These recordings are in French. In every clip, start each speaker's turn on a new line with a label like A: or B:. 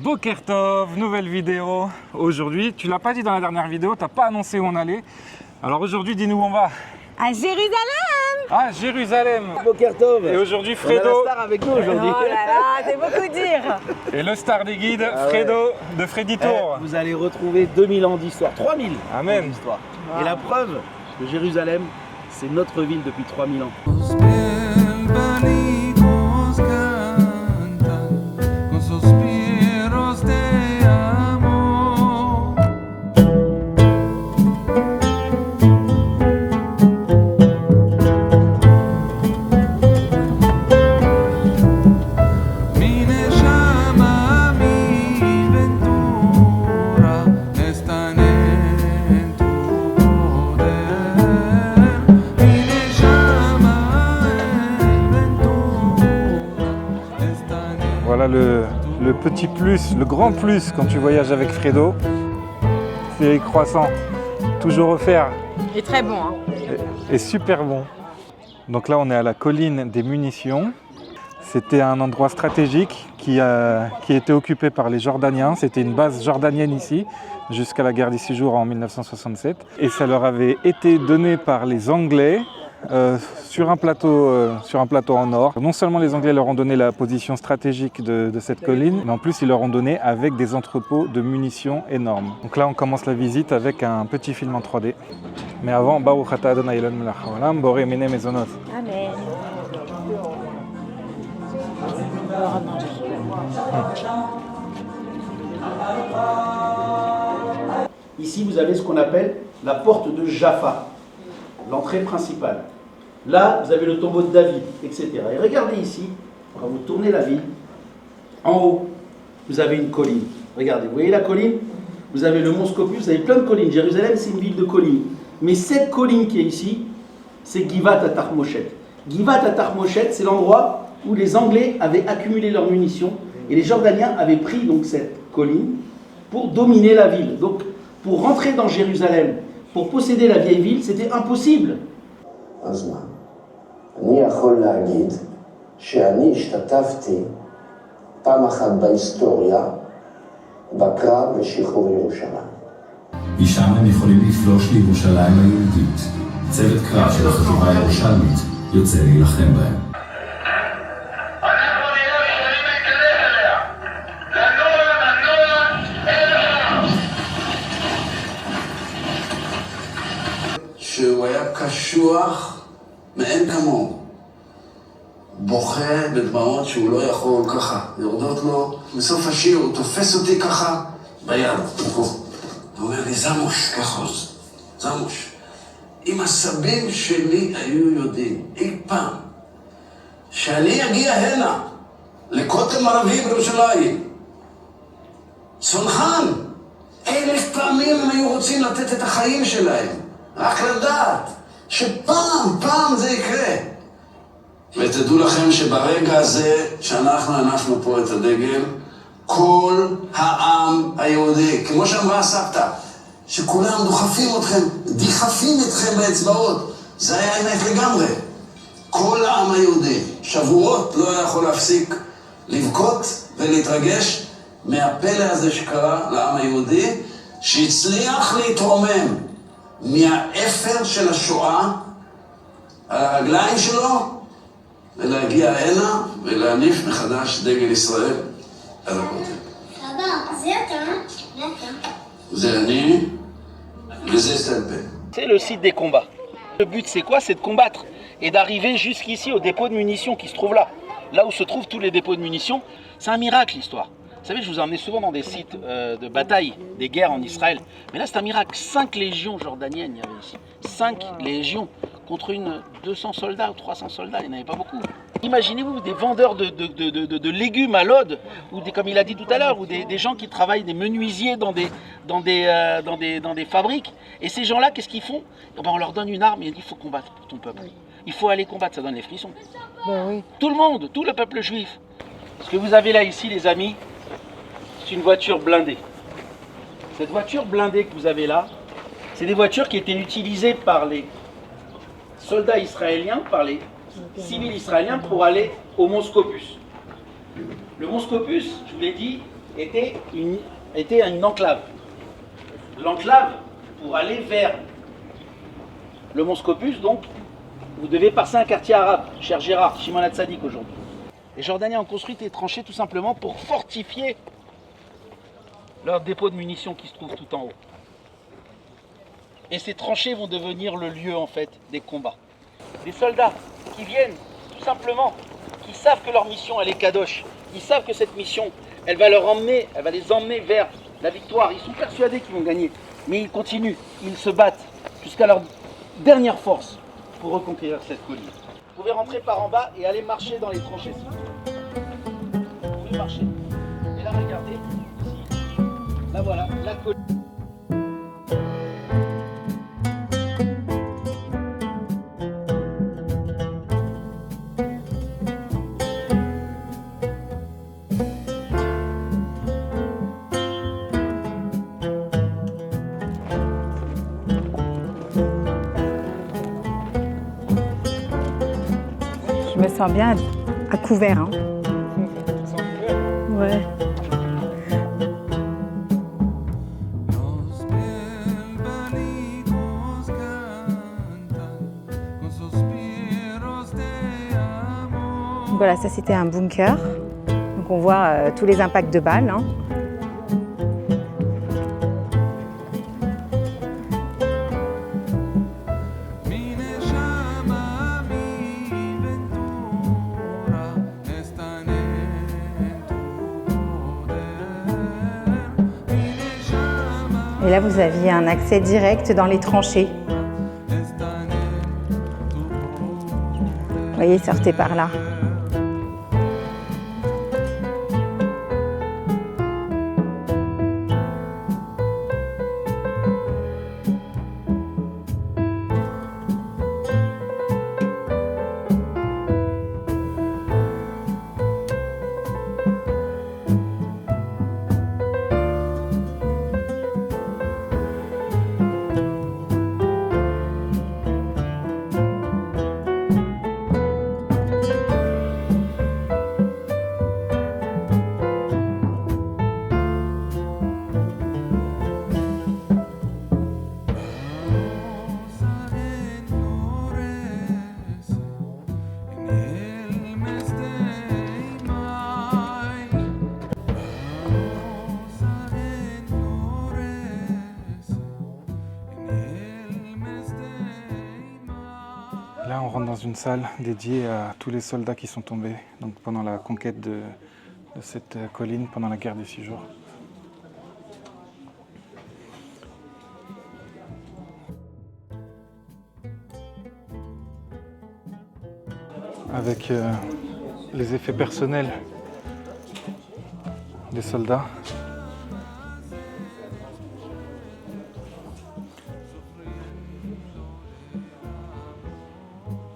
A: Boker Tov, nouvelle vidéo. Aujourd'hui, tu l'as pas dit dans la dernière vidéo, tu n'as pas annoncé où on allait. Alors aujourd'hui, dis-nous où on va.
B: À Jérusalem.
A: Ah, Jérusalem.
C: Boker Tov.
A: Et aujourd'hui,
C: On a la
A: Fredo.
C: star avec nous aujourd'hui.
B: Oh là là, c'est beaucoup dire.
A: Et le star des guides,
C: Ah ouais.
A: Fredo de Freddy Tour.
C: Vous allez retrouver 2000 ans d'histoire, 3000
A: Amen.
C: ans d'histoire.
B: Wow.
C: Et la preuve que Jérusalem, c'est notre ville depuis 3000 ans.
A: Voilà le petit plus, le grand plus quand tu voyages avec Fredo. C'est les croissants, toujours offerts
B: Et très bon. Hein.
A: et super bons. Donc là, on est à la colline des munitions. C'était un endroit stratégique qui a été occupé par les Jordaniens. C'était une base jordanienne ici, jusqu'à la guerre des 6 jours en 1967. Et ça leur avait été donné par les Anglais sur un plateau en or. Non seulement les Anglais leur ont donné la position stratégique de cette colline, mais en plus ils leur ont donné avec des entrepôts de munitions énormes. Donc là, on commence la visite avec un petit film en 3D. Mais avant, Baruch Ata Adonai Elon Melech Haolam, Boré Mene Mezonot.
B: Amen.
C: Ici, vous avez ce qu'on appelle la porte de Jaffa, l'entrée principale. Là, vous avez le tombeau de David, etc. Et regardez ici, quand vous tournez la ville, en haut, vous avez une colline. Regardez, vous voyez la colline? Vous avez le mont Scopus, vous avez plein de collines. Jérusalem, c'est une ville de collines. Mais cette colline qui est ici, c'est Givat Atarmoshet. Givat Atarmoshet, c'est l'endroit où les Anglais avaient accumulé leurs munitions et les Jordaniens avaient pris donc cette colline pour dominer la ville. Donc, pour rentrer dans Jérusalem, pour posséder la vieille ville, c'était impossible.
D: אז מה? אני יכול להגיד שאני השתתפתי פעם אחת בהיסטוריה בקרב לשחרור ירושלים.
E: משם הם יכולים לפלוש לירושלים היהודית. צוות קרב של החטיבה הירושלמית יוצא להילחם בהם.
D: שהוא היה קשוח מאין כמוהו. בוכה בדמעות שהוא לא יכול ככה, יורדות לו. בסוף השיר הוא תופס אותי ככה ביד, פה. הוא אומר לי, זמוש, כחוז, זמוש. אם הסבים שלי היו יודעים אי פעם שאני אגיע הנה, לכותל מערבי בירושלים, צנחן, 1000 פעמים הם היו רוצים לתת את החיים שלהם. רק לדעת שפעם זה יקרה. ותדעו לכם שברגע הזה שאנחנו הנפנו פה את הדגל, כל העם היהודי, כמו שאמרה הסבתא, שכולם דחפים אתכם באצבעות, זה היה אמת לגמרי. כל העם היהודי, שבועות לא היה יכול להפסיק לבכות ולהתרגש מהפלא הזה שקרה לעם היהודי, שהצליח להתרומם מהאפר של השואה על הרגליים שלו ולהגיע הנה ולהניף מחדש דגל ישראל על הכותל.
F: אבא, זה אתה?
D: זה אני וזה סטלפה.
C: C'est le site des combats. Le but, c'est quoi? C'est de combattre et d'arriver jusqu'ici au dépôt de munitions qui se trouve là. Là où se trouvent tous les dépôts de munitions. C'est un miracle, l'histoire. Vous savez, je vous emmenais souvent dans des sites de bataille, des guerres en Israël. Mais là, c'est un miracle. 5 légions jordaniennes, il y avait ici. 5 légions contre 200 soldats ou 300 soldats. Il n'y en avait pas beaucoup. Imaginez-vous des vendeurs de légumes à l'Aude, ou comme il a dit tout à l'heure, ou des gens qui travaillent, des menuisiers dans des fabriques. Et ces gens-là, qu'est-ce qu'ils font? On leur donne une arme et il dit, il faut combattre pour ton peuple. Il faut aller combattre, ça donne les frissons.
B: Ben oui.
C: Tout le monde, tout le peuple juif. Ce que vous avez là ici, les amis, c'est une voiture blindée. Cette voiture blindée que vous avez là, c'est des voitures qui étaient utilisées par les soldats israéliens, par les civils israéliens pour aller au mont Scopus. Le mont Scopus, je vous l'ai dit, était une enclave. L'enclave, pour aller vers le mont Scopus, donc, vous devez passer un quartier arabe, cher Gérard, Shimon HaTzadik aujourd'hui. Les Jordaniens ont construit des tranchées tout simplement pour fortifier leur dépôt de munitions qui se trouve tout en haut. Et ces tranchées vont devenir le lieu en fait des combats. Des soldats qui viennent tout simplement, qui savent que leur mission elle est kadosh, ils savent que cette mission elle va les emmener vers la victoire. Ils sont persuadés qu'ils vont gagner, mais ils continuent, ils se battent jusqu'à leur dernière force pour reconquérir cette colline. Vous pouvez rentrer par en bas et aller marcher dans les tranchées. Vous pouvez marcher. Et là regardez, ici, là voilà, la colline.
B: Je me sens bien à couvert. Hein. Ouais. Voilà, ça c'était un bunker. Donc on voit tous les impacts de balles. Hein. Et là, vous aviez un accès direct dans les tranchées. Vous voyez, sortez par là.
A: Là, on rentre dans une salle dédiée à tous les soldats qui sont tombés donc pendant la conquête de cette colline, pendant la guerre des 6 jours. Avec les effets personnels des soldats.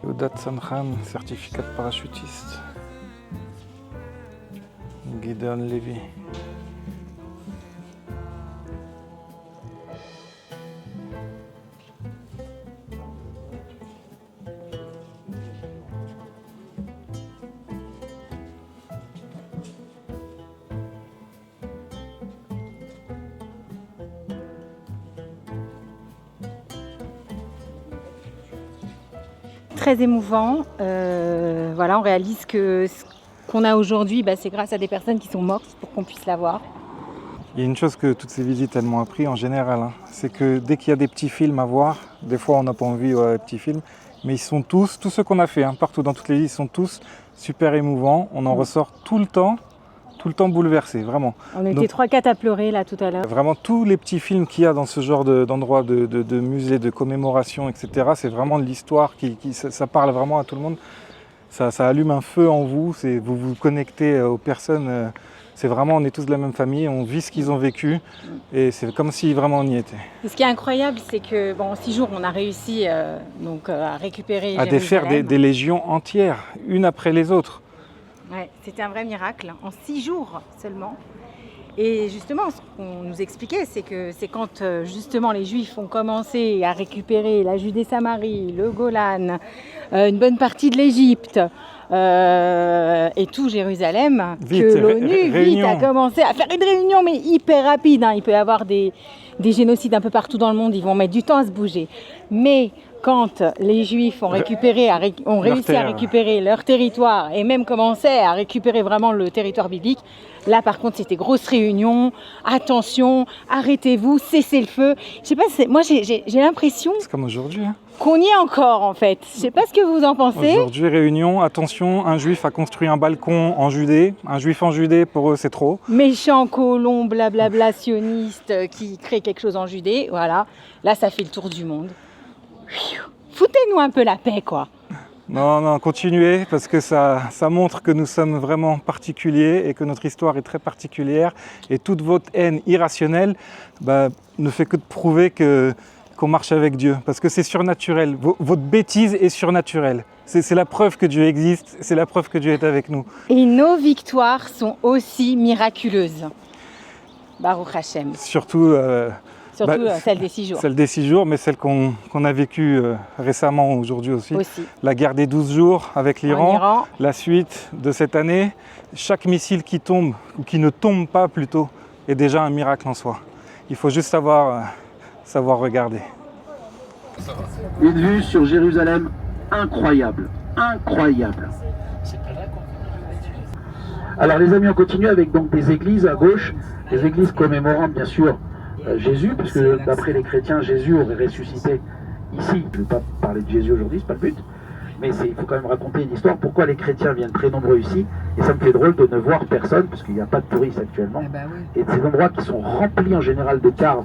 A: Odat Sankham, certificat de parachutiste. Gideon Levy.
B: Très émouvant. Voilà, on réalise que ce qu'on a aujourd'hui, c'est grâce à des personnes qui sont mortes pour qu'on puisse l'avoir.
A: Il y a une chose que toutes ces visites elles m'ont appris en général, c'est que dès qu'il y a des petits films à voir, des fois on n'a pas envie de petits films, mais ils sont tous ceux qu'on a fait, partout dans toutes les villes, ils sont tous super émouvants. On en ressort tout le temps bouleversé, vraiment.
B: On était 3-4 à pleurer là tout à l'heure.
A: Vraiment tous les petits films qu'il y a dans ce genre d'endroits, de musées, de commémorations, etc. C'est vraiment de l'histoire, ça parle vraiment à tout le monde. Ça allume un feu en vous, vous vous connectez aux personnes. C'est vraiment, on est tous de la même famille, on vit ce qu'ils ont vécu et c'est comme si vraiment on y était.
B: Et ce qui est incroyable, c'est que en 6 jours, on a réussi à récupérer
A: à défaire des légions entières, une après les autres.
B: Ouais, c'était un vrai miracle, en 6 jours seulement. Et justement, ce qu'on nous expliquait, c'est que c'est quand justement les Juifs ont commencé à récupérer la Judée-Samarie, le Golan, une bonne partie de l'Égypte et tout Jérusalem, que l'ONU vite a commencé à faire une réunion, mais hyper rapide. Il peut y avoir des génocides un peu partout dans le monde, ils vont mettre du temps à se bouger. Mais quand les Juifs ont réussi à récupérer leur territoire et même commençaient à récupérer vraiment le territoire biblique, là par contre c'était grosse réunion, attention, arrêtez-vous, cessez le feu. Je sais pas, moi j'ai l'impression...
A: C'est comme aujourd'hui.
B: Qu'on y est encore en fait. Je sais pas ce que vous en pensez.
A: Aujourd'hui, réunion, attention, un Juif a construit un balcon en Judée. Un Juif en Judée, pour eux c'est trop.
B: Méchant colon, blablabla, sioniste qui crée quelque chose en Judée, voilà. Là ça fait le tour du monde. Foutez-nous un peu la paix, quoi.
A: Non, continuez, parce que ça montre que nous sommes vraiment particuliers et que notre histoire est très particulière. Et toute votre haine irrationnelle ne fait que de prouver qu'on marche avec Dieu, parce que c'est surnaturel. Votre bêtise est surnaturelle. C'est la preuve que Dieu existe, c'est la preuve que Dieu est avec nous.
B: Et nos victoires sont aussi miraculeuses. Baruch Hashem.
A: Surtout
B: celle des 6 jours.
A: Celle des 6 jours, mais celle qu'on a vécue récemment, aujourd'hui aussi. La guerre des 12 jours avec l'Iran, la suite de cette année. Chaque missile qui tombe, ou qui ne tombe pas plutôt, est déjà un miracle en soi. Il faut juste savoir regarder.
C: Une vue sur Jérusalem incroyable, incroyable. Alors les amis, on continue avec donc des églises à gauche, des églises commémorant bien sûr Jésus, puisque d'après les chrétiens, Jésus aurait ressuscité ici. Je ne vais pas parler de Jésus aujourd'hui, c'est pas le but, mais il faut quand même raconter une histoire. Pourquoi les chrétiens viennent très nombreux ici? Et ça me fait drôle de ne voir personne, parce qu'il n'y a pas de touristes actuellement. Et de ces endroits qui sont remplis en général de cars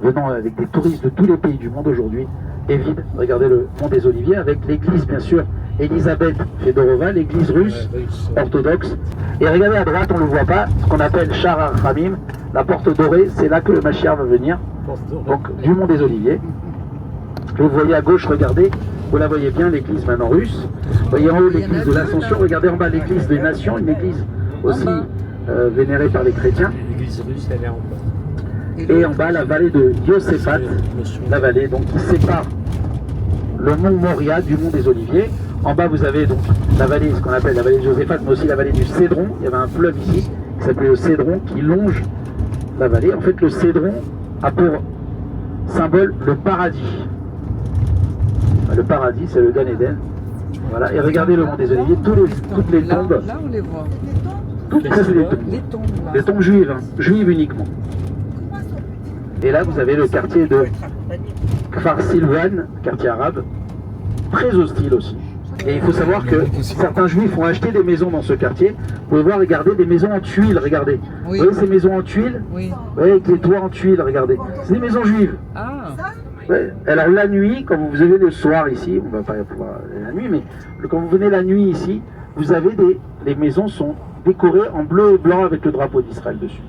C: venant avec des touristes de tous les pays du monde aujourd'hui, est vide. Regardez le Mont des Oliviers, avec l'église bien sûr Elisabeth Fedorova, l'église russe orthodoxe. Et regardez à droite, on ne le voit pas, ce qu'on appelle Shar HaChamim, la porte dorée, c'est là que le Mashiach va venir, donc du Mont des Oliviers. Vous voyez à gauche, regardez, vous la voyez bien, l'église maintenant russe. Vous voyez en haut l'église de l'Ascension, regardez en bas l'église des Nations, une église aussi vénérée par les chrétiens.
G: L'église russe, elle est en bas.
C: Et en bas, la vallée de Yosefat, la vallée donc, qui sépare le mont Moria du mont des Oliviers. En bas, vous avez donc la vallée, ce qu'on appelle la vallée de Joséphat, mais aussi la vallée du Cédron. Il y avait un fleuve ici qui s'appelait le Cédron, qui longe la vallée. En fait, le Cédron a pour symbole le paradis. Le paradis, c'est le Gan Eden. Voilà. Et regardez le mont des Oliviers, toutes les tombes.
G: Là, on les voit.
C: Ça, c'est les tombes juives, juives uniquement. Et là, vous avez le quartier de Kfar Silvan, quartier arabe, très hostile aussi. Et il faut savoir que certains juifs ont acheté des maisons dans ce quartier. Vous pouvez voir, regardez, des maisons en tuiles, regardez. Oui. Vous voyez ces maisons en tuiles? Oui. Vous voyez, avec les toits en tuiles, regardez. C'est des maisons juives.
G: Ah.
C: Ouais. Alors la nuit, quand vous venez le soir ici, on ne va pas pouvoir aller la nuit, mais quand vous venez la nuit ici, vous avez les maisons sont décorées en bleu et blanc avec le drapeau d'Israël dessus.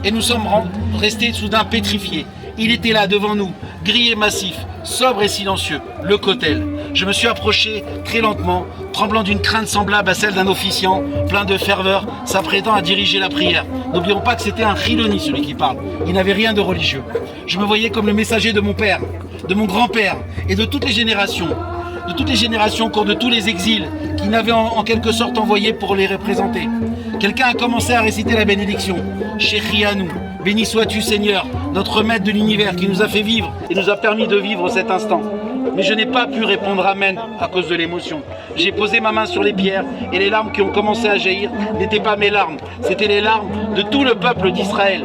H: Et nous sommes restés soudain pétrifiés. Il était là devant nous, gris et massif, sobre et silencieux, le Kotel. Je me suis approché très lentement, tremblant d'une crainte semblable à celle d'un officiant, plein de ferveur, s'apprêtant à diriger la prière. N'oublions pas que c'était un Chiloni, celui qui parle. Il n'avait rien de religieux. Je me voyais comme le messager de mon père, de mon grand-père et de toutes les générations au cours de tous les exils qu'il n'avait en quelque sorte envoyé pour les représenter. Quelqu'un a commencé à réciter la bénédiction. Shechianu, béni sois-tu Seigneur, notre maître de l'univers qui nous a fait vivre et nous a permis de vivre cet instant. mais je n'ai pas pu répondre Amen à cause de l'émotion. J'ai posé ma main sur les pierres et les larmes qui ont commencé à jaillir n'étaient pas mes larmes, c'était les larmes de tout le peuple d'Israël.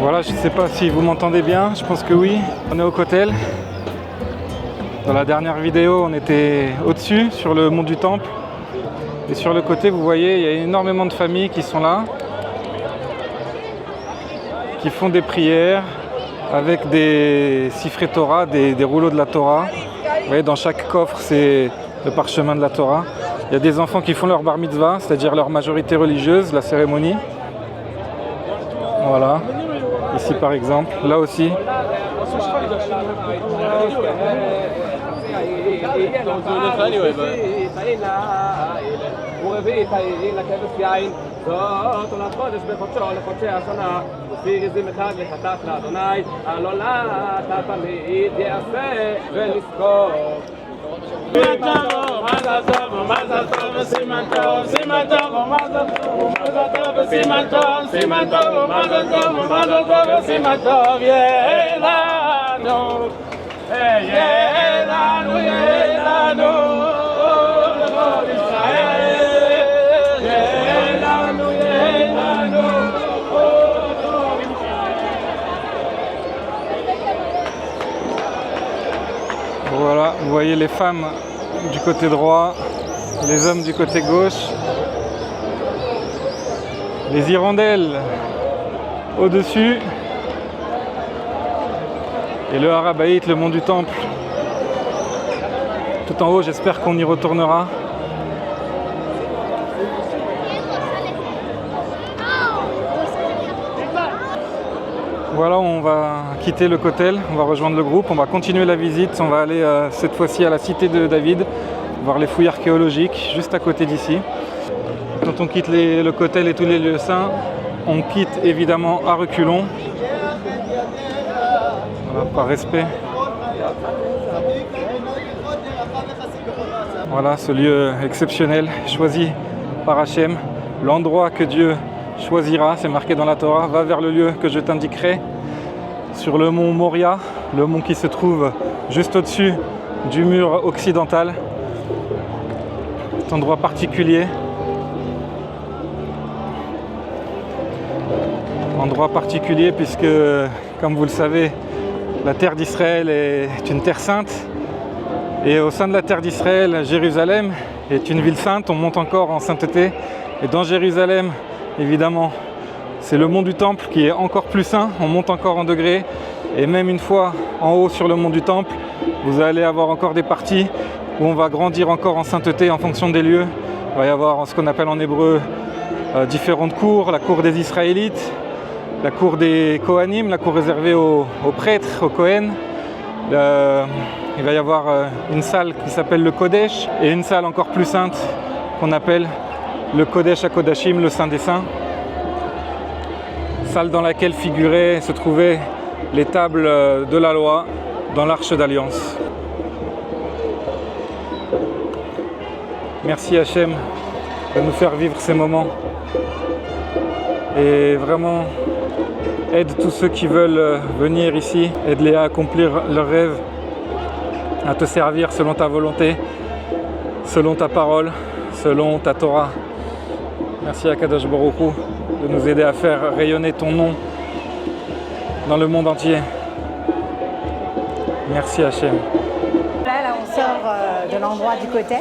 A: Voilà, je ne sais pas si vous m'entendez bien, je pense que oui. On est au Kotel. Dans la dernière vidéo, on était au-dessus, sur le mont du Temple. Et sur le côté, vous voyez, il y a énormément de familles qui sont là, qui font des prières avec des sifrei Torah, des rouleaux de la Torah. Vous voyez, dans chaque coffre, c'est le parchemin de la Torah. Il y a des enfants qui font leur bar mitzvah, c'est-à-dire leur majorité religieuse, la cérémonie. Voilà. Ici par exemple, là aussi. Voilà, vous voyez les femmes du côté droit, les hommes du côté gauche, les hirondelles au-dessus et le Har HaBayit, le mont du Temple tout en haut. J'espère qu'on y retournera. Voilà, on va quitter le Kotel, on va rejoindre le groupe, on va continuer la visite, on va aller cette fois-ci à la cité de David, voir les fouilles archéologiques juste à côté d'ici. quand on quitte le Kotel et tous les lieux saints, on quitte évidemment à reculons. Voilà, par respect. Voilà ce lieu exceptionnel choisi par Hachem. L'endroit que Dieu choisira, c'est marqué dans la Torah, va vers le lieu que je t'indiquerai. Sur le mont Moria, le mont qui se trouve juste au-dessus du mur occidental. Cet endroit particulier. Endroit particulier puisque, comme vous le savez, la terre d'Israël est une terre sainte. Et au sein de la terre d'Israël, Jérusalem est une ville sainte. On monte encore en sainteté. Et dans Jérusalem, évidemment, c'est le mont du Temple qui est encore plus saint. On monte encore en degrés. Et même une fois en haut sur le mont du Temple, vous allez avoir encore des parties où on va grandir encore en sainteté en fonction des lieux. Il va y avoir ce qu'on appelle en hébreu différentes cours. La cour des Israélites, la cour des Kohanim, la cour réservée aux prêtres, aux Kohen. Il va y avoir une salle qui s'appelle le Kodesh et une salle encore plus sainte qu'on appelle le Kodesh HaKodashim, le Saint des Saints. Salle dans laquelle figuraient, se trouvaient les tables de la loi dans l'Arche d'Alliance. Merci Hachem de nous faire vivre ces moments. Et vraiment, aide tous ceux qui veulent venir ici, aide-les à accomplir leurs rêves, à te servir selon ta volonté, selon ta parole, selon ta Torah. Merci à Kadosh Baruch Hu de nous aider à faire rayonner ton nom dans le monde entier. Merci Hachem.
B: Là, on sort de l'endroit du Kotel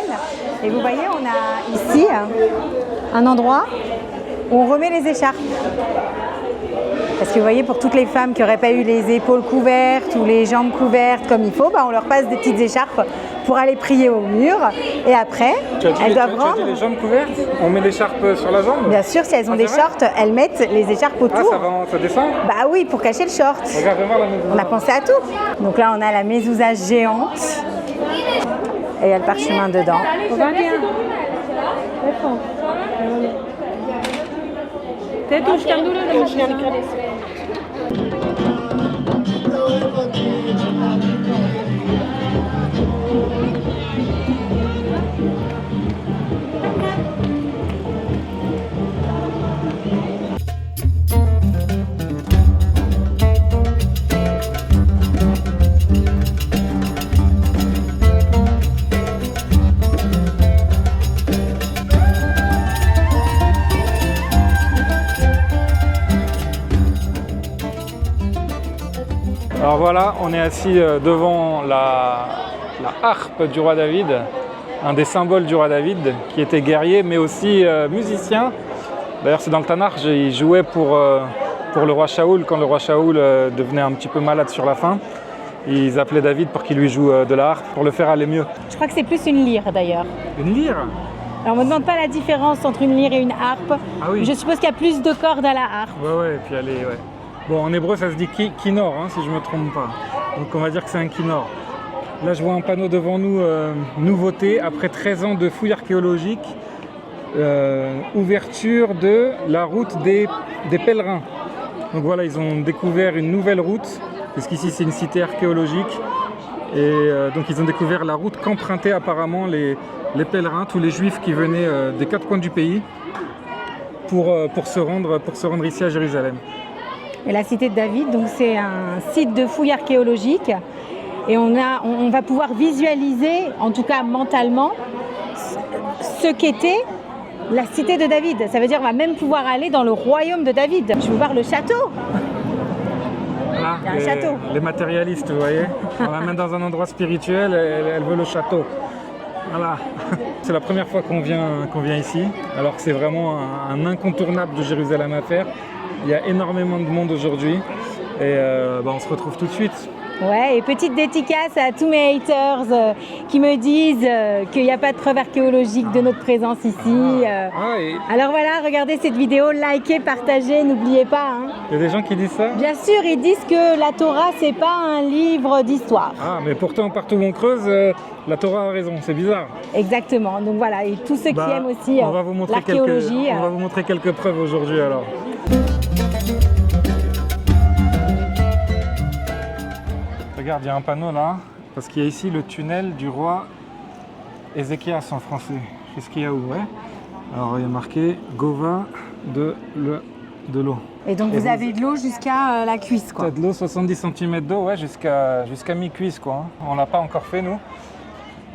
B: et vous voyez, on a ici un endroit où on remet les écharpes. Parce que vous voyez, pour toutes les femmes qui n'auraient pas eu les épaules couvertes ou les jambes couvertes comme il faut, on leur passe des petites écharpes pour aller prier au mur. Et après, elles doivent rendre...
A: Tu as dit les jambes couvertes? On met l'écharpe sur la jambe?
B: Bien sûr, si elles ont des shorts, elles mettent les écharpes autour.
A: Ah, ça descend?
B: Bah oui, pour cacher le short.
A: Regarde, voir la mezouza.
B: On a pensé à tout. Donc là, on a la mezouza géante. Et il y a le parchemin dedans.
A: Alors voilà, on est assis devant la harpe du roi David, un des symboles du roi David, qui était guerrier mais aussi musicien. D'ailleurs c'est dans le Tanakh, il jouait pour le roi Shaoul, quand le roi Shaoul devenait un petit peu malade sur la fin. Ils appelaient David pour qu'il lui joue de la harpe, pour le faire aller mieux.
B: Je crois que c'est plus une lyre d'ailleurs.
A: Une lyre?
B: Alors on ne me demande pas la différence entre une lyre et une harpe.
A: Ah oui.
B: Je suppose qu'il y a plus de cordes à la harpe.
A: Ouais, et puis elle est... Ouais. Bon, en hébreu, ça se dit kinor, si je ne me trompe pas. Donc on va dire que c'est un kinor. Là, je vois un panneau devant nous, nouveauté, après 13 ans de fouilles archéologiques, ouverture de la route des pèlerins. Donc voilà, ils ont découvert une nouvelle route, puisqu'ici c'est une cité archéologique. Et donc ils ont découvert la route qu'empruntaient apparemment les pèlerins, tous les juifs qui venaient des quatre coins du pays pour se rendre ici à Jérusalem.
B: Et la cité de David, donc c'est un site de fouilles archéologiques et on va pouvoir visualiser, en tout cas mentalement, ce qu'était la cité de David. Ça veut dire qu'on va même pouvoir aller dans le royaume de David. Je veux voir le château.
A: Voilà,
B: il y a un château. Les
A: matérialistes, vous voyez, on l'amène dans un endroit spirituel, elle veut le château. Voilà, c'est la première fois qu'on vient ici, alors que c'est vraiment un incontournable de Jérusalem à faire. Il y a énormément de monde aujourd'hui et on se retrouve tout de suite.
B: Ouais, et petite dédicace à tous mes haters qui me disent qu'il n'y a pas de preuve archéologique de notre présence ici. Alors voilà, regardez cette vidéo, likez, partagez, n'oubliez pas. Hein.
A: Il y a des gens qui disent ça?
B: Bien sûr, ils disent que la Torah, c'est pas un livre d'histoire.
A: Ah, mais pourtant, partout où on creuse, la Torah a raison, c'est bizarre.
B: Exactement, donc voilà, et tous ceux qui aiment aussi l'archéologie.
A: On va vous montrer quelques preuves aujourd'hui alors. Regarde, il y a un panneau là, parce qu'il y a ici le tunnel du roi Ézéchias en français. Hiskiaou, ouais. Alors il y a marqué Gova de l'eau.
B: Et donc vous avez de l'eau jusqu'à la cuisse, quoi.
A: T'as de l'eau, 70 cm d'eau, ouais, jusqu'à mi-cuisse, quoi. On l'a pas encore fait, nous.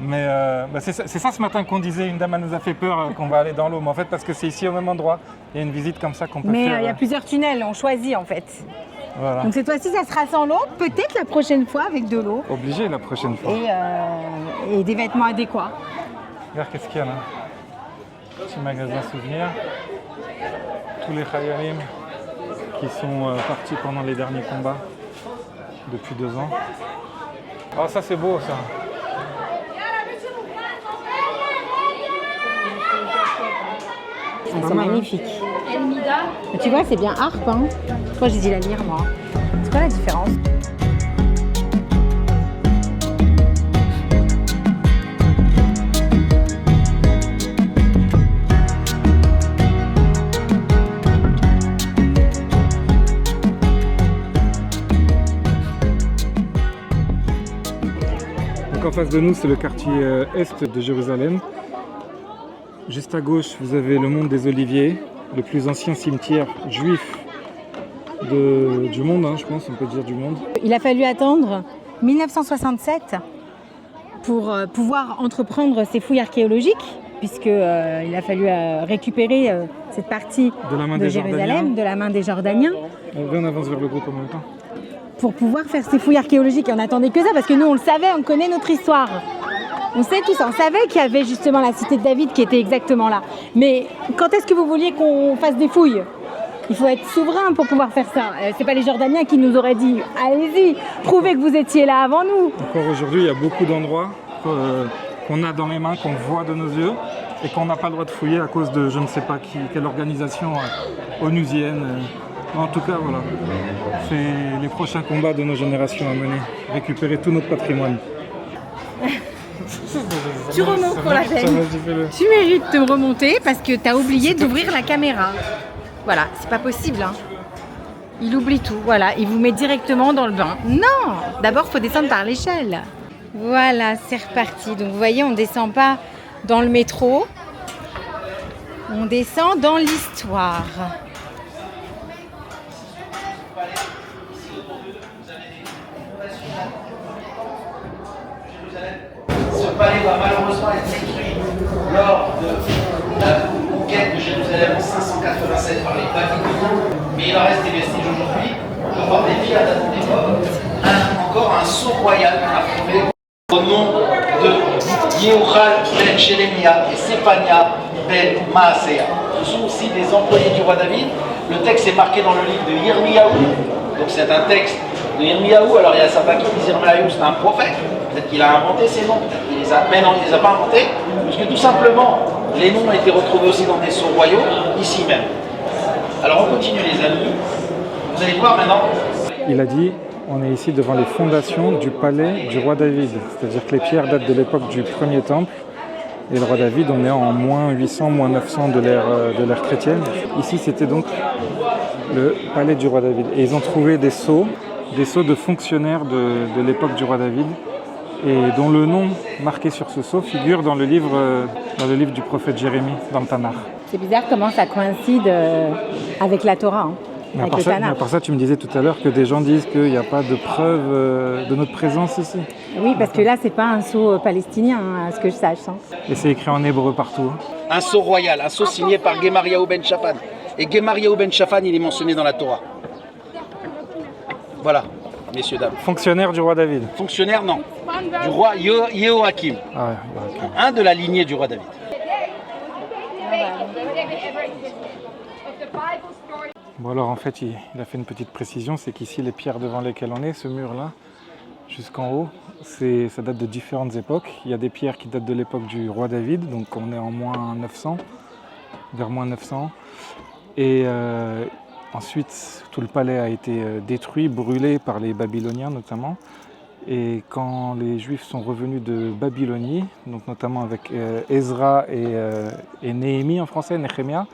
A: Mais c'est ça ce matin qu'on disait, une dame elle nous a fait peur qu'on va aller dans l'eau. Mais en fait, parce que c'est ici au même endroit, il y a une visite comme ça qu'on peut faire.
B: Mais il y a plusieurs tunnels, on choisit en fait.
A: Voilà.
B: Donc cette fois-ci, ça sera sans l'eau, peut-être la prochaine fois avec de l'eau.
A: Obligé la prochaine fois.
B: Et des vêtements adéquats.
A: Regarde qu'est-ce qu'il y a là. Petit magasin souvenirs. Tous les Khayalim qui sont partis pendant les derniers combats depuis 2 ans. Oh, ça c'est beau ça.
B: Ils sont magnifiques. Mais tu vois, c'est bien harpe. Hein. Toi, j'ai dit la lire, moi. C'est quoi la différence?
A: Donc en face de nous, c'est le quartier est de Jérusalem. Juste à gauche, vous avez le Mont des Oliviers, le plus ancien cimetière juif du monde, hein, je pense, on peut dire du monde.
B: Il a fallu attendre 1967 pour pouvoir entreprendre ces fouilles archéologiques, puisqu'il a fallu récupérer cette partie de Jérusalem de la main des Jordaniens.
A: On avance vers le groupe en même temps.
B: Pour pouvoir faire ces fouilles archéologiques, et on n'attendait que ça, parce que nous, on le savait, on connaît notre histoire. On sait tout ça, on savait qu'il y avait justement la cité de David qui était exactement là. Mais quand est-ce que vous vouliez qu'on fasse des fouilles? Il faut être souverain pour pouvoir faire ça. C'est pas les Jordaniens qui nous auraient dit « Allez-y, prouvez que vous étiez là avant nous ».
A: Encore aujourd'hui, il y a beaucoup d'endroits qu'on a dans les mains, qu'on voit de nos yeux et qu'on n'a pas le droit de fouiller à cause de je ne sais pas quelle organisation onusienne. En tout cas, voilà, c'est les prochains combats de nos générations à mener, récupérer tout notre patrimoine.
B: Tu remontes pour la peine. Tu mérites de me remonter parce que tu as oublié d'ouvrir la caméra. Voilà, c'est pas possible. Hein. Il oublie tout. Voilà, il vous met directement dans le bain. Non, d'abord, il faut descendre par l'échelle. Voilà, c'est reparti. Donc, vous voyez, on ne descend pas dans le métro. On descend dans l'histoire.
H: Ce palais va malheureusement être détruit lors de la conquête de Jérusalem en 587 par les Babyloniens, mais il en reste des vestiges aujourd'hui. Je vois des pierres datant d'époque, encore un sceau royal qu'on a trouvé au nom de Yehochal ben Jérémia et Séphania ben Maaséa. Ce sont aussi des employés du roi David. Le texte est marqué dans le livre de Yirmiyahu, donc c'est un texte de Yirmiyahu. Alors il y a certains qui disent Yirmiyahu c'est un prophète. Peut-être qu'il a inventé ces noms, peut-être qu'il les a... Mais non, il ne les a pas inventés, parce que tout simplement, les noms ont été retrouvés aussi dans des sceaux royaux, ici même. Alors on continue les amis, vous allez voir maintenant.
A: Il a dit, on est ici devant les fondations du palais du roi David, c'est-à-dire que les pierres datent de l'époque du premier temple, et le roi David, on est en moins 800, moins 900 de l'ère chrétienne. Ici c'était donc le palais du roi David, et ils ont trouvé des sceaux de fonctionnaires de l'époque du roi David, et dont le nom marqué sur ce sceau figure dans le livre du prophète Jérémie, dans le Tanakh.
B: C'est bizarre comment ça coïncide avec la Torah, hein,
A: mais
B: avec le Tanakh.
A: à part ça, tu me disais tout à l'heure que des gens disent qu'il n'y a pas de preuve de notre présence ici.
B: Oui, parce que là, c'est pas un sceau palestinien, hein, à ce que je sache. Hein.
A: Et c'est écrit en hébreu partout. Hein.
H: Un sceau royal, un sceau signé par Gemariahu ben Shaphan. Et Gemariahu ben Shaphan, il est mentionné dans la Torah. Voilà, messieurs, dames.
A: Fonctionnaire du roi David.
H: Fonctionnaire, non. Du roi Yehoakim.
A: Ah ouais, okay.
H: Un de la lignée du roi David.
A: Bon alors en fait il a fait une petite précision, c'est qu'ici les pierres devant lesquelles on est, ce mur là, jusqu'en haut, ça date de différentes époques. Il y a des pierres qui datent de l'époque du roi David, donc on est en moins 900, vers moins 900. Et ensuite, tout le palais a été détruit, brûlé par les Babyloniens notamment. Et quand les Juifs sont revenus de Babylonie, donc notamment avec Ezra et Néhémie en français, Nehemia,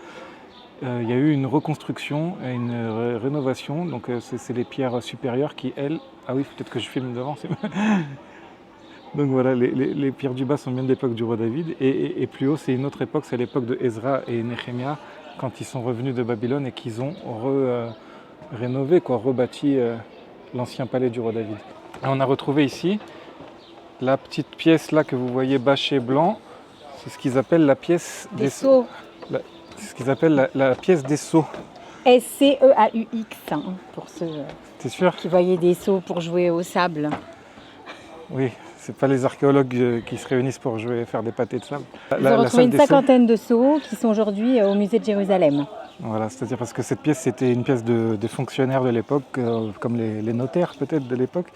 A: il y a eu une reconstruction et une rénovation. Donc c'est les pierres supérieures qui, elles... Ah oui, peut-être que je filme devant. Donc voilà, les pierres du bas sont bien de l'époque du roi David. Et plus haut, c'est une autre époque, c'est l'époque de Ezra et Nehemia, quand ils sont revenus de Babylone et qu'ils ont rénové, rebâti l'ancien palais du roi David. Et on a retrouvé ici la petite pièce là que vous voyez bâchée blanc, c'est ce qu'ils appellent la pièce
B: des sceaux.
A: C'est ce qu'ils appellent la pièce des sceaux.
B: S-C-E-A-U-X, hein, pour ceux
A: T'es sûr?
B: qui voyaient des sceaux pour jouer au sable.
A: Oui, c'est pas les archéologues qui se réunissent pour faire des pâtés de sable.
B: Ils ont retrouvé une cinquantaine de sceaux qui sont aujourd'hui au musée de Jérusalem.
A: Voilà, c'est-à-dire parce que cette pièce, c'était une pièce des fonctionnaires de l'époque, comme les notaires peut-être de l'époque,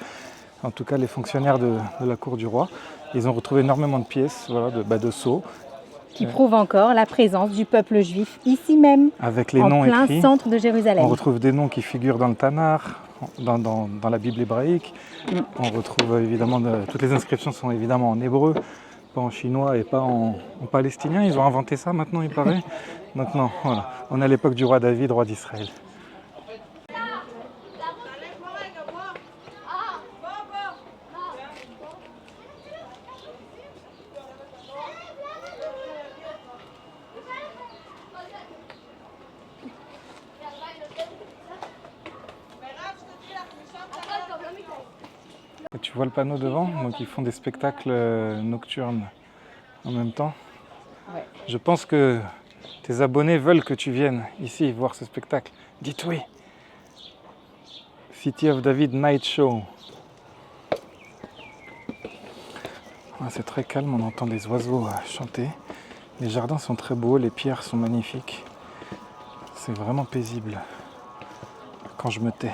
A: en tout cas les fonctionnaires de la cour du roi. Ils ont retrouvé énormément de pièces, voilà, de sceaux.
B: Qui prouvent encore la présence du peuple juif ici même,
A: avec les noms écrits.
B: En plein centre de Jérusalem.
A: On retrouve des noms qui figurent dans le Tanar, dans la Bible hébraïque. On retrouve évidemment, toutes les inscriptions sont évidemment en hébreu, pas en chinois et pas en palestinien. Ils ont inventé ça maintenant, il paraît. Donc non, voilà. On est à l'époque du roi David, roi d'Israël. Et tu vois le panneau devant, donc ils font des spectacles nocturnes en même temps.
B: Ouais.
A: Je pense que tes abonnés veulent que tu viennes ici voir ce spectacle. Dites oui. City of David Night Show. Ah, c'est très calme, on entend les oiseaux chanter. Les jardins sont très beaux, les pierres sont magnifiques. C'est vraiment paisible quand je me tais.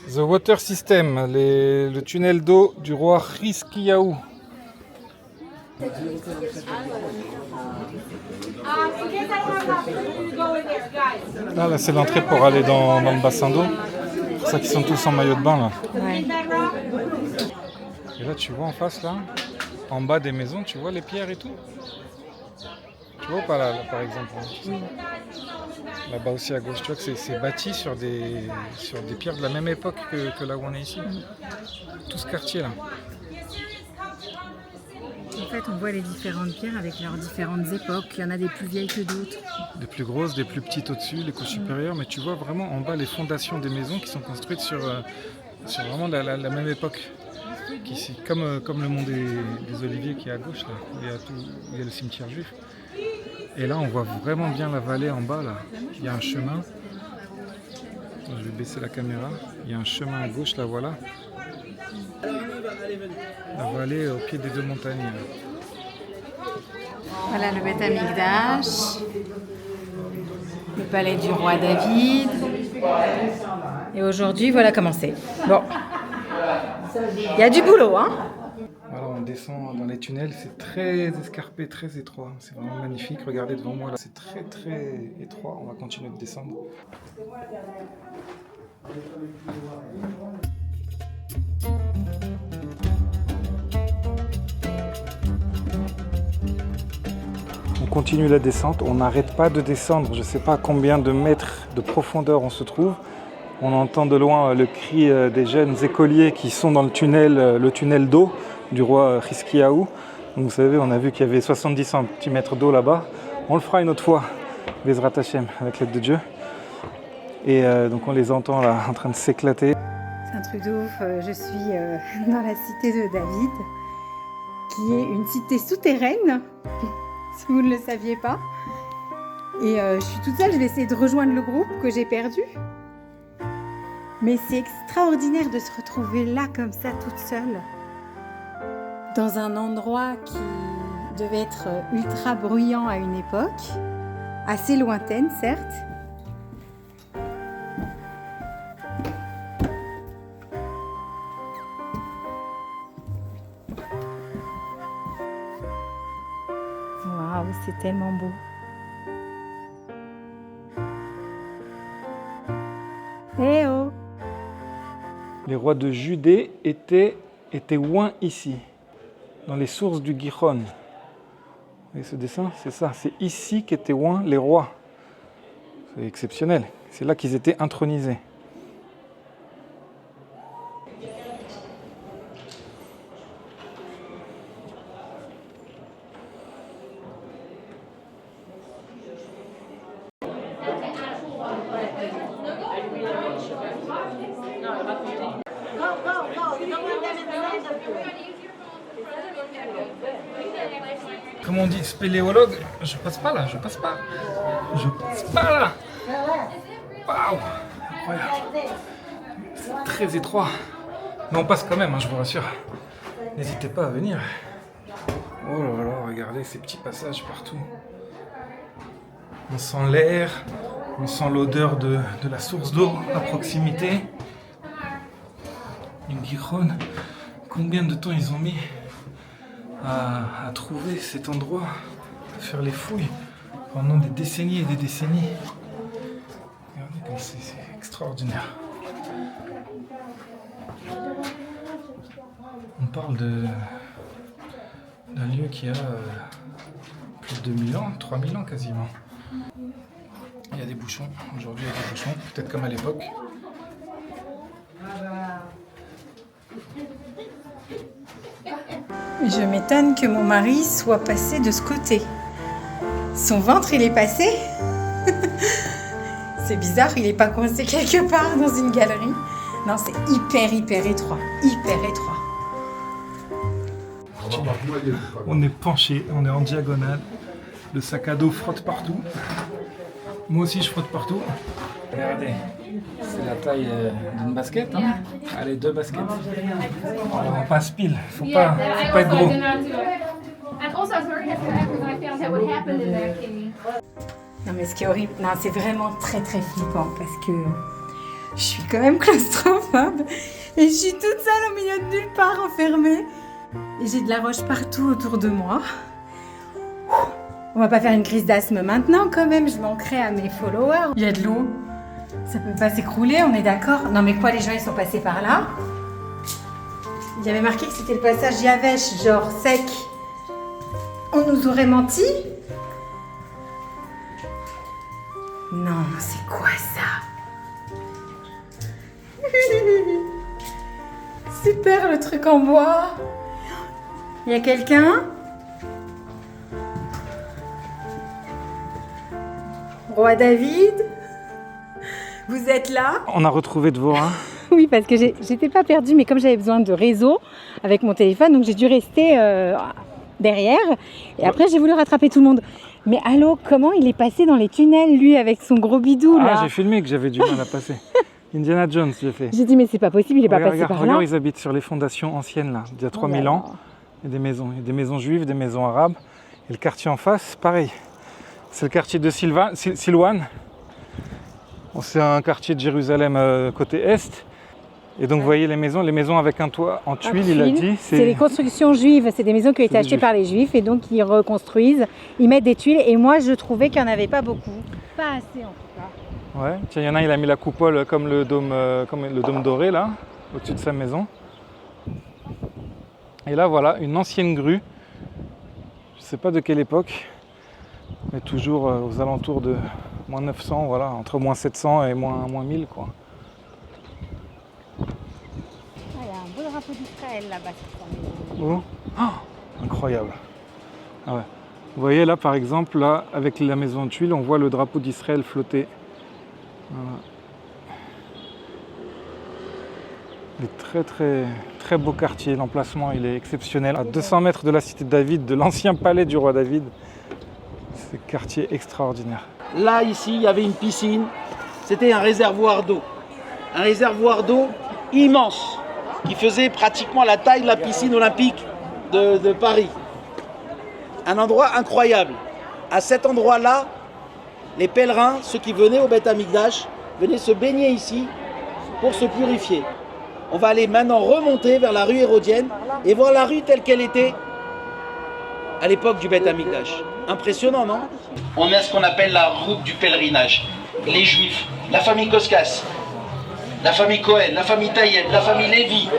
A: The Water System, le tunnel d'eau du roi Hiskiyahu. Là c'est l'entrée pour aller dans le bassin d'eau. C'est pour ça qu'ils sont tous en maillot de bain là.
B: Ouais.
A: Et là tu vois en face là, en bas des maisons, tu vois les pierres et tout. Tu vois ou pas là par exemple hein. Là-bas aussi à gauche, tu vois que c'est bâti sur des pierres de la même époque que là où on est ici. Tout ce quartier là.
B: En fait, on voit les différentes pierres avec leurs différentes époques. Il y en a des plus vieilles que d'autres.
A: Des plus grosses, des plus petites au-dessus, les couches supérieures. Mais tu vois vraiment en bas les fondations des maisons qui sont construites sur vraiment la même époque. Comme le mont des Oliviers qui est à gauche, là, où il y a le cimetière juif. Et là, on voit vraiment bien la vallée en bas. Là. Il y a un chemin. Je vais baisser la caméra. Il y a un chemin à gauche, là, voilà. La vallée au pied des deux montagnes. Là.
B: Voilà le Beth Amikdash, le palais du roi David. Et aujourd'hui, voilà comment c'est. Bon, il y a du boulot, hein.
A: Voilà, on descend dans les tunnels, c'est très escarpé, très étroit. C'est vraiment magnifique. Regardez devant moi, là, c'est très très étroit. On va continuer de descendre. On continue la descente, on n'arrête pas de descendre. Je ne sais pas à combien de mètres de profondeur on se trouve. On entend de loin le cri des jeunes écoliers qui sont dans le tunnel d'eau du roi Hiskiyahu. Donc vous savez, on a vu qu'il y avait 70 cm d'eau là-bas. On le fera une autre fois, Bezrat Hashem, avec l'aide de Dieu. Et donc on les entend là en train de s'éclater.
B: C'est un truc de ouf. Je suis dans la cité de David, qui est une cité souterraine, si vous ne le saviez pas. Et je suis toute seule, je vais essayer de rejoindre le groupe que j'ai perdu. Mais c'est extraordinaire de se retrouver là comme ça toute seule, dans un endroit qui devait être ultra bruyant à une époque, assez lointaine certes. Waouh, c'est tellement beau. Eh oh!
A: Les rois de Judée étaient oints ici, dans les sources du Gihon. Vous voyez ce dessin? C'est ça, c'est ici qu'étaient oints les rois. C'est exceptionnel, c'est là qu'ils étaient intronisés. Comment on dit, spéléologue? Je passe pas là, je passe pas. Je passe pas là. Waouh, incroyable. C'est très étroit. Mais on passe quand même, hein, je vous rassure. N'hésitez pas à venir. Oh là là, regardez ces petits passages partout. On sent l'air, on sent l'odeur de la source d'eau à proximité. Une Gihon. Combien de temps ils ont mis à trouver cet endroit, à faire les fouilles pendant des décennies et des décennies. Regardez comme c'est extraordinaire. On parle d'un lieu qui a plus de 2000 ans, 3000 ans quasiment. Il y a des bouchons, aujourd'hui il y a des bouchons, peut-être comme à l'époque.
B: Je m'étonne que mon mari soit passé de ce côté. Son ventre, il est passé. C'est bizarre, il n'est pas coincé quelque part dans une galerie. Non, c'est hyper étroit. Hyper étroit.
A: On est penché, on est en diagonale. Le sac à dos frotte partout. Moi aussi, je frotte partout. Regardez, c'est la taille d'une basket. Hein. Allez, 2 baskets. On passe pile, faut pas être gros.
B: Non mais ce qui est horrible, non, c'est vraiment très flippant parce que je suis quand même claustrophobe et je suis toute seule au milieu de nulle part enfermée et j'ai de la roche partout autour de moi. On va pas faire une crise d'asthme maintenant quand même, je manquerai à mes followers. Il y a de l'eau, ça peut pas s'écrouler, on est d'accord? Non mais quoi, les gens ils sont passés par là? Il y avait marqué que c'était le passage Yavesh, genre sec. On nous aurait menti? Non, c'est quoi ça? Super le truc en bois. Il y a quelqu'un? Roi David? Vous êtes là?
A: On a retrouvé Dvorah.
B: Oui, parce que j'étais pas perdue, mais comme j'avais besoin de réseau avec mon téléphone, donc j'ai dû rester derrière. Et après, j'ai voulu rattraper tout le monde. Mais allô, comment il est passé dans les tunnels, lui, avec son gros bidou, là?
A: Ah, j'ai filmé que j'avais du mal à passer. Indiana Jones, j'ai fait.
B: J'ai dit, mais c'est pas possible, il est pas passé par là.
A: Regarde, ils habitent sur les fondations anciennes, là, d'il y a 3000 ans. Il y a des maisons juives, des maisons arabes. Et le quartier en face, pareil. C'est le quartier de Silouane. Bon, c'est un quartier de Jérusalem côté est. Et donc, vous voyez les maisons avec un toit en tuiles, il a dit.
B: C'est les constructions juives, c'est des maisons qui ont été achetées par les juifs et donc ils reconstruisent, ils mettent des tuiles. Et moi, je trouvais qu'il n'y en avait pas beaucoup. Pas assez en tout cas.
A: Ouais, tiens, il y en a, il a mis la coupole comme le dôme doré, là, au-dessus de sa maison. Et là, voilà, une ancienne grue. Je ne sais pas de quelle époque, mais toujours aux alentours de moins 900, voilà, entre moins 700 et moins 1000, quoi.
B: Il y a un beau drapeau d'Israël là-bas.
A: Oh, incroyable. Ah ouais. Vous voyez là, par exemple, là, avec la maison de tuiles, on voit le drapeau d'Israël flotter. Voilà. Très beau quartier, l'emplacement il est exceptionnel. À 200 mètres de la cité de David, de l'ancien palais du roi David. C'est un quartier extraordinaire.
C: Là, ici, il y avait une piscine. C'était un réservoir d'eau.
H: un réservoir d'eau immense qui faisait pratiquement la taille de la piscine olympique de Paris. Un endroit incroyable. À cet endroit-là, les pèlerins, ceux qui venaient au Beth Amikdash, venaient se baigner ici pour se purifier. On va aller maintenant remonter vers la rue hérodienne et voir la rue telle qu'elle était à l'époque du Beth Amikdash. Impressionnant, non? On a ce qu'on appelle la route du pèlerinage. Les Juifs, la famille Koskas, la famille Cohen, la famille Tayeb, la famille Lévi,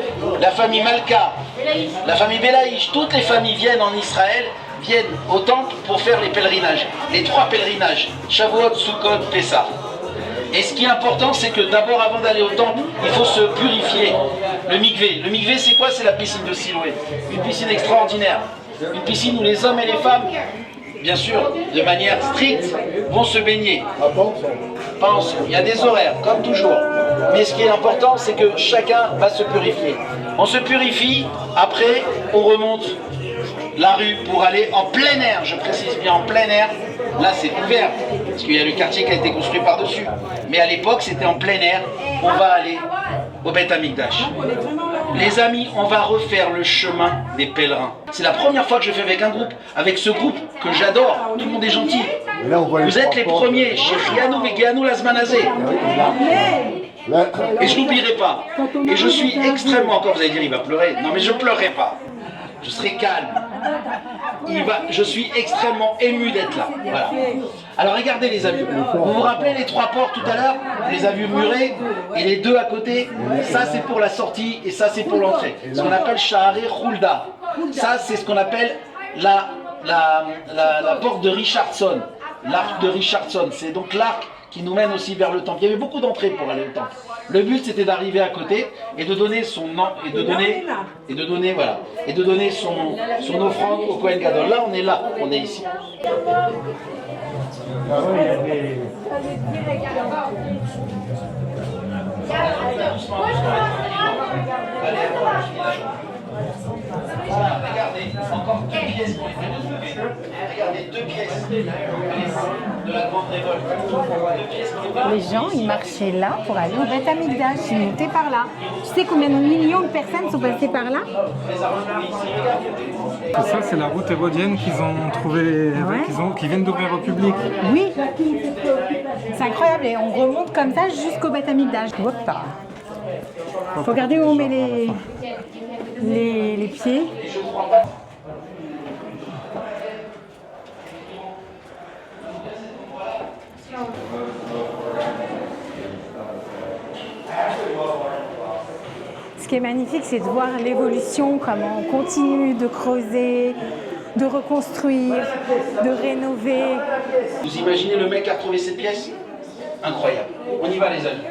H: la famille Malka, la famille Belaïch, toutes les familles viennent en Israël, viennent au temple pour faire les pèlerinages. Les 3 pèlerinages, Shavuot, Sukkot, Pessah. Et ce qui est important, c'est que d'abord, avant d'aller au temple, il faut se purifier. Le mikvé. Le mikvé, c'est quoi? C'est la piscine de Siloé. Une piscine extraordinaire. Une piscine où les hommes et les femmes, bien sûr, de manière stricte, vont se baigner. Il y a des horaires, comme toujours. Mais ce qui est important, c'est que chacun va se purifier. On se purifie, après, on remonte la rue pour aller en plein air. Je précise bien en plein air. Là, c'est ouvert, parce qu'il y a le quartier qui a été construit par-dessus. Mais à l'époque, c'était en plein air. On va aller au Beth Amikdash. Les amis, on va refaire le chemin des pèlerins. C'est la première fois que je fais avec un groupe, avec ce groupe que j'adore. Tout le monde est gentil. Vous êtes les premiers, chez Rianou Vegianou Lazmanazé. Et je n'oublierai pas. Et je suis extrêmement, encore vous allez dire, il va pleurer. Non, mais je ne pleurerai pas. Je serai calme. Je suis extrêmement ému d'être là. Voilà. Alors regardez les amis. Vous vous rappelez les 3 portes tout à l'heure? Les avions murés et les 2 à côté. Ça c'est pour la sortie et ça c'est pour l'entrée. Ce qu'on appelle Sha'arei Hulda. Ça c'est ce qu'on appelle la porte de Richardson. L'arc de Richardson. C'est donc l'arc qui nous mène aussi vers le temple. Il y avait beaucoup d'entrées pour aller au temple. Le but c'était d'arriver à côté et de donner son nom et de donner son offrande au Kohen Gadol. Là on est là, on est ici. Regardez, encore 2 pièces pour les faire. Regardez, 2 pièces de la grande révolte.
B: Les gens, ils marchaient là pour aller au Beth Amikdash, ils montaient par là. Tu sais combien de millions de personnes sont passées par là?
A: Tout ça, c'est la route hérodienne qu'ils ont trouvée, qui viennent d'ouvrir au public.
B: Oui, c'est incroyable et on remonte comme ça jusqu'au Beth Amikdash. Faut regarder où on met les pieds. Ce qui est magnifique, c'est de voir l'évolution, comment on continue de creuser, de reconstruire, de rénover.
H: Vous imaginez le mec qui a retrouvé cette pièce? Incroyable. On y va les amis.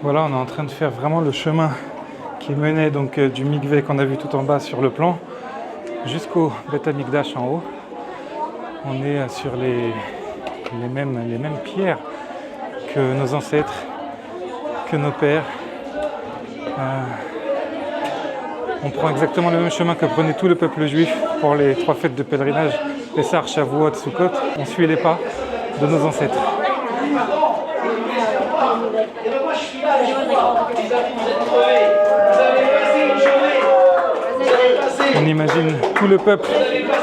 A: Voilà, on est en train de faire vraiment le chemin qui menait donc du mikvé qu'on a vu tout en bas sur le plan jusqu'au Beth Amikdash en haut. On est sur les mêmes pierres que nos ancêtres, que nos pères. On prend exactement le même chemin que prenait tout le peuple juif pour les 3 fêtes de pèlerinage, Pessah, Shavuot, Sukkot. On suit les pas de nos ancêtres.
H: Et ben moi je suis là et je vois, les amis, vous êtes crevés, vous avez passé une journée, vous avez passé...
A: On imagine tout le peuple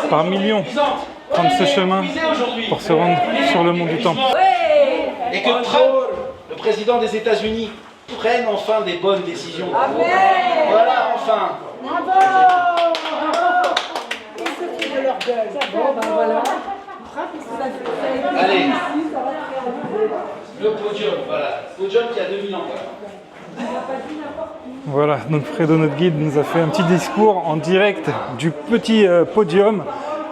A: par millions prendre ce chemin pour se rendre sur le mont du Temple.
H: Et que Trump, le président des États-Unis, prenne enfin des bonnes décisions.
B: Amen.
H: Voilà, enfin. Allez. Le podium, voilà. Podium qui a 2000 ans.
A: Voilà, donc Fredo, notre guide, nous a fait un petit discours en direct du petit podium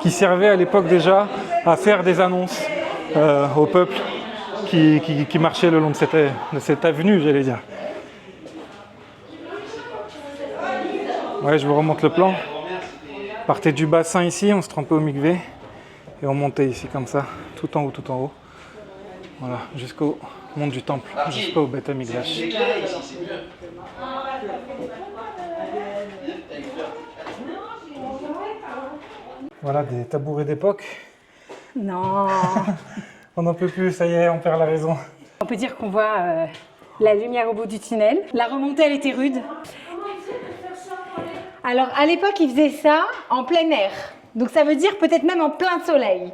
A: qui servait à l'époque déjà à faire des annonces au peuple qui marchait le long de cette avenue, j'allais dire. Ouais, je vous remonte le plan. Partez du bassin ici, on se trempait au mikvé et on montait ici comme ça, tout en haut. Voilà, jusqu'au mont du Temple, jusqu'au Beth Amikdash.
H: C'est carré ici, c'est mieux.
A: Voilà, des tabourets d'époque.
B: Non.
A: On n'en peut plus, ça y est, on perd la raison.
B: On peut dire qu'on voit la lumière au bout du tunnel. La remontée, elle était rude. Alors, à l'époque, ils faisaient ça en plein air. Donc, ça veut dire peut-être même en plein soleil.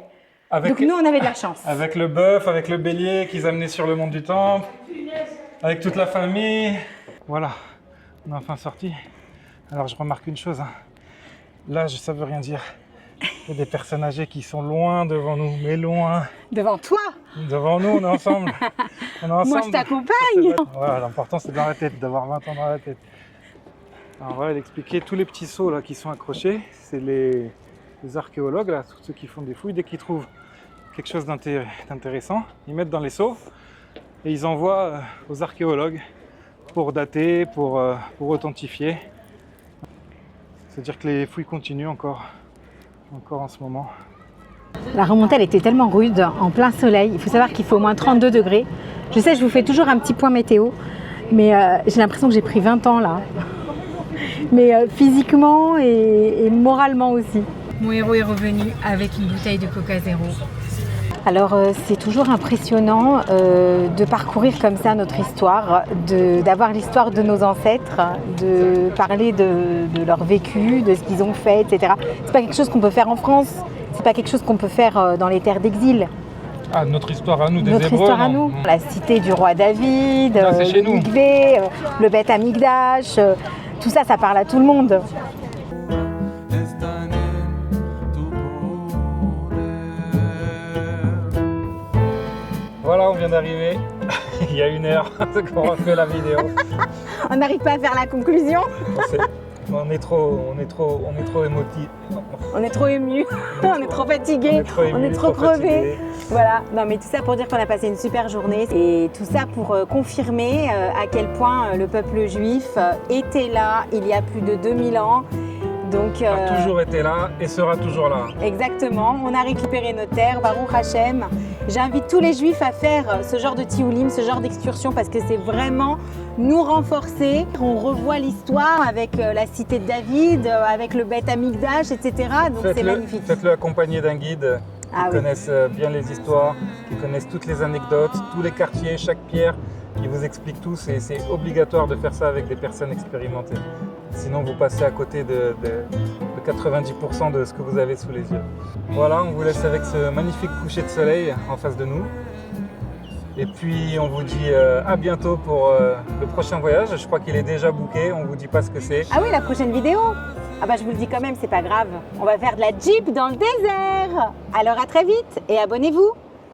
B: Donc, nous, on avait de la chance.
A: Avec le bœuf, avec le bélier qu'ils amenaient sur le mont du Temple. Avec toute la famille. Voilà, on est enfin sorti. Alors, je remarque une chose. L'âge, ça veut rien dire. Il y a des personnes âgées qui sont loin devant nous, mais loin.
B: Devant toi?
A: Devant nous, on est ensemble. On est ensemble.
B: Moi, je t'accompagne.
A: Voilà, l'important, c'est dans la tête, d'avoir 20 ans dans la tête. Alors voilà, elle expliquait tous les petits seaux là qui sont accrochés. C'est les archéologues, là, tous ceux qui font des fouilles. Dès qu'ils trouvent quelque chose d'intéressant, ils mettent dans les seaux et ils envoient aux archéologues pour dater, pour authentifier. C'est-à-dire que les fouilles continuent encore en ce moment.
B: La remontée, elle était tellement rude, en plein soleil. Il faut savoir qu'il fait au moins 32 degrés. Je sais, je vous fais toujours un petit point météo, mais j'ai l'impression que j'ai pris 20 ans là. Mais physiquement et moralement aussi. Mon héros est revenu avec une bouteille de Coca Zéro. Alors c'est toujours impressionnant de parcourir comme ça notre histoire, d'avoir l'histoire de nos ancêtres, de parler de leur vécu, de ce qu'ils ont fait, etc. C'est pas quelque chose qu'on peut faire en France, c'est pas quelque chose qu'on peut faire dans les terres d'exil.
A: Ah, notre histoire à nous, des Hébreux.
B: Notre histoire à nous. La cité du roi David, le Mikvé, le Beth Amikdash, tout ça, ça parle à tout le monde.
A: Voilà, on vient d'arriver. Il y a 1 heure qu'on a fait la vidéo.
B: On n'arrive pas à faire la conclusion.
A: On est trop émotif.
B: On est trop ému, on est trop fatigué, on est trop crevé. Voilà, non mais tout ça pour dire qu'on a passé une super journée et tout ça pour confirmer à quel point le peuple juif était là il y a plus de 2000 ans. Donc,
A: a toujours été là et sera toujours là.
B: Exactement, on a récupéré nos terres, Baruch Hashem. J'invite tous les juifs à faire ce genre de tioulim, ce genre d'excursion parce que c'est vraiment nous renforcer. On revoit l'histoire avec la cité de David, avec le Beth Amikdash, etc. Donc c'est magnifique.
A: Faites-le accompagné d'un guide qui connaisse bien les histoires, qui connaisse toutes les anecdotes, tous les quartiers, chaque pierre. Qui vous explique tout, c'est obligatoire de faire ça avec des personnes expérimentées. Sinon, vous passez à côté de 90% de ce que vous avez sous les yeux. Voilà, on vous laisse avec ce magnifique coucher de soleil en face de nous. Et puis, on vous dit à bientôt pour le prochain voyage. Je crois qu'il est déjà booké, on vous dit pas ce que c'est.
B: Ah oui, la prochaine vidéo? Ah bah je vous le dis quand même, c'est pas grave. On va faire de la Jeep dans le désert. Alors à très vite et abonnez-vous.